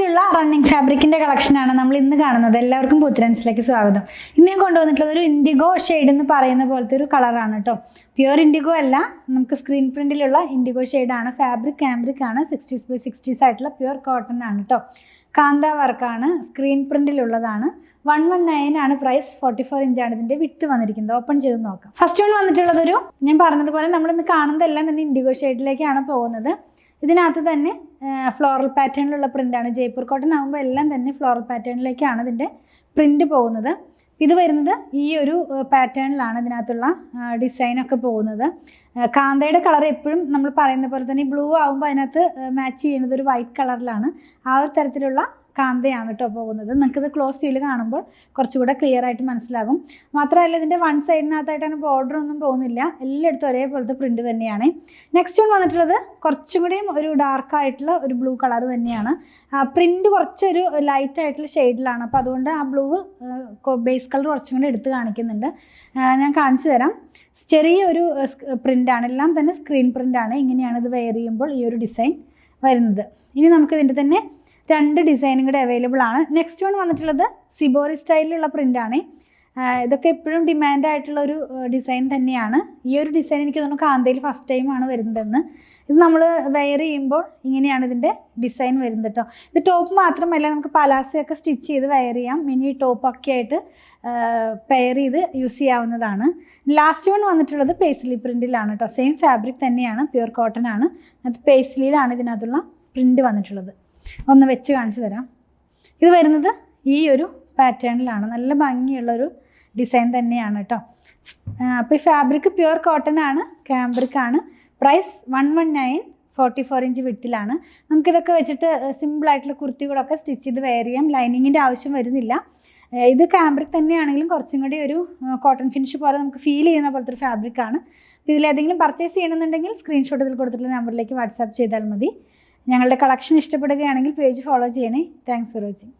ഭംഗിയുള്ള റണ്ണിങ് ഫാബ്രിക്കിന്റെ കളക്ഷനാണ് നമ്മൾ ഇന്ന് കാണുന്നത്. എല്ലാവർക്കും പുത്തൻസിലേക്ക് സ്വാഗതം. ഇന്ന് ഞാൻ കൊണ്ടുവന്നിട്ടുള്ളത് ഒരു ഇൻഡിഗോ ഷെയ്ഡ് എന്ന് പറയുന്ന പോലത്തെ ഒരു കളറാണ് കേട്ടോ. പ്യുവർ ഇൻഡിഗോ അല്ല, നമുക്ക് സ്ക്രീൻ പ്രിന്റിലുള്ള ഇൻഡിഗോ ഷെയ്ഡാണ്. ഫാബ്രിക് കാംബ്രിക് ആണ്, 60x60 ആയിട്ടുള്ള പ്യുവർ കോട്ടൺ ആണ് കേട്ടോ. കാന്ത വർക്കാണ്, സ്ക്രീൻ പ്രിന്റിലുള്ളതാണ്. 119 ആണ് പ്രൈസ്. 44 ഇഞ്ചാണ് ഇതിന്റെ വിട്ട് വന്നിരിക്കുന്നത്. ഓപ്പൺ ചെയ്ത് നോക്കാം. ഫസ്റ്റ് വൺ വന്നിട്ടുള്ളത് ഒരു, ഞാൻ പറഞ്ഞതുപോലെ നമ്മൾ ഇന്ന് കാണുന്നതെല്ലാം തന്നെ ഇൻഡിഗോ ഷെയ്ഡിലേക്കാണ് പോകുന്നത്. ഇതിനകത്ത് തന്നെ ഫ്ലോറൽ പാറ്റേണിലുള്ള പ്രിൻ്റാണ്. ജയ്പൂർ കോട്ടൺ ആകുമ്പോൾ എല്ലാം തന്നെ ഫ്ലോറൽ പാറ്റേണിലേക്കാണ് ഇതിൻ്റെ പ്രിൻ്റ് പോകുന്നത്. ഇത് വരുന്നത് ഈ ഒരു പാറ്റേണിലാണ് ഇതിനകത്തുള്ള ഡിസൈനൊക്കെ പോകുന്നത്. കാന്തയുടെ കളർ എപ്പോഴും നമ്മൾ പറയുന്ന പോലെ തന്നെ ബ്ലൂ ആകുമ്പോൾ അതിനകത്ത് മാച്ച് ചെയ്യുന്നത് ഒരു വൈറ്റ് കളറിലാണ്. ആ ഒരു തരത്തിലുള്ള കാന്തയാണ് കേട്ടോ പോകുന്നത്. നിങ്ങൾക്കിത് ക്ലോസ് വ്യൂ കാണുമ്പോൾ കുറച്ചുകൂടെ ക്ലിയർ ആയിട്ട് മനസ്സിലാകും. മാത്രമല്ല ഇതിൻ്റെ വൺ സൈഡിനകത്തായിട്ടാണ് ബോർഡർ ഒന്നും പോകുന്നില്ല, എല്ലായിടത്തും ഒരേപോലത്തെ പ്രിൻറ്റ് തന്നെയാണ്. നെക്സ്റ്റ് വൺ വന്നിട്ടുള്ളത് കുറച്ചും കൂടിയും ഒരു ഡാർക്കായിട്ടുള്ള ഒരു ബ്ലൂ കളർ തന്നെയാണ്. പ്രിൻറ്റ് കുറച്ചൊരു ലൈറ്റ് ആയിട്ടുള്ള ഷെയ്ഡിലാണ്. അപ്പോൾ അതുകൊണ്ട് ആ ബ്ലൂ ബേസ് കളർ കുറച്ചും കൂടി എടുത്ത് കാണിക്കുന്നുണ്ട്. ഞാൻ കാണിച്ചു തരാം. ചെറിയൊരു പ്രിൻ്റാണ്, എല്ലാം തന്നെ സ്ക്രീൻ പ്രിൻ്റാണ്. ഇങ്ങനെയാണ് ഇത് വെയർ ചെയ്യുമ്പോൾ ഈ ഒരു ഡിസൈൻ വരുന്നത്. ഇനി നമുക്ക് ഇതിൻ്റെ തന്നെ രണ്ട് ഡിസൈനും കൂടെ അവൈലബിൾ ആണ്. നെക്സ്റ്റ് വൺ വന്നിട്ടുള്ളത് സിബോറി സ്റ്റൈലിലുള്ള പ്രിൻ്റാണ്. ഇതൊക്കെ എപ്പോഴും ഡിമാൻഡ് ആയിട്ടുള്ള ഒരു ഡിസൈൻ തന്നെയാണ്. ഈ ഒരു ഡിസൈൻ എനിക്ക് തോന്നുന്നു കാന്തയിൽ ഫസ്റ്റ് ടൈമാണ് വരുന്നതെന്ന്. ഇത് നമ്മൾ വെയർ ചെയ്യുമ്പോൾ ഇങ്ങനെയാണ് ഇതിൻ്റെ ഡിസൈൻ വരുന്നത് കേട്ടോ. ഇത് ടോപ്പ് മാത്രമല്ല, നമുക്ക് പലാസയൊക്കെ സ്റ്റിച്ച് ചെയ്ത് വെയർ ചെയ്യാം. മിനി ടോപ്പൊക്കെ ആയിട്ട് പെയർ ചെയ്ത് യൂസ് ചെയ്യാവുന്നതാണ്. ലാസ്റ്റ് വൺ വന്നിട്ടുള്ളത് പേസ്ലി പ്രിൻറ്റിലാണ് കേട്ടോ. സെയിം ഫാബ്രിക് തന്നെയാണ്, പ്യുവർ കോട്ടൺ ആണ്. അത് പേസ്ലിയിലാണ് ഇതിനകത്തുള്ള പ്രിൻറ്റ് വന്നിട്ടുള്ളത്. ഒന്ന് വെച്ച് കാണിച്ചു തരാം. ഇത് വരുന്നത് ഈ ഒരു പാറ്റേണിലാണ്. നല്ല ഭംഗിയുള്ളൊരു ഡിസൈൻ തന്നെയാണ് കേട്ടോ. അപ്പോൾ ഈ ഫാബ്രിക് പ്യുവർ കോട്ടൺ ആണ്, കാംബ്രിക് ആണ്. പ്രൈസ് 119, 44 ഇഞ്ച് വിട്ടിലാണ്. നമുക്കിതൊക്കെ വെച്ചിട്ട് സിമ്പിളായിട്ടുള്ള കുർത്തികളൊക്കെ സ്റ്റിച്ച് ചെയ്ത് വെയർ ചെയ്യാം. ലൈനിങ്ങിൻ്റെ ആവശ്യം വരുന്നില്ല. ഇത് കാംബ്രിക് തന്നെയാണെങ്കിലും കുറച്ചും കൂടി ഒരു കോട്ടൺ ഫിനിഷ് പോലെ നമുക്ക് ഫീൽ ചെയ്യുന്ന പോലത്തെ ഒരു ഫാബ്രിക്കാണ്. ഇതിലേതെങ്കിലും പർച്ചേസ് ചെയ്യണമെന്നുണ്ടെങ്കിൽ സ്ക്രീൻഷോട്ട് ഇതിൽ കൊടുത്തിട്ടുള്ള നമ്പറിലേക്ക് വാട്സാപ്പ് ചെയ്താൽ മതി. ഞങ്ങളുടെ കളക്ഷൻ ഇഷ്ടപ്പെടുകയാണെങ്കിൽ പേജ് ഫോളോ ചെയ്യണേ. Thanks for watching.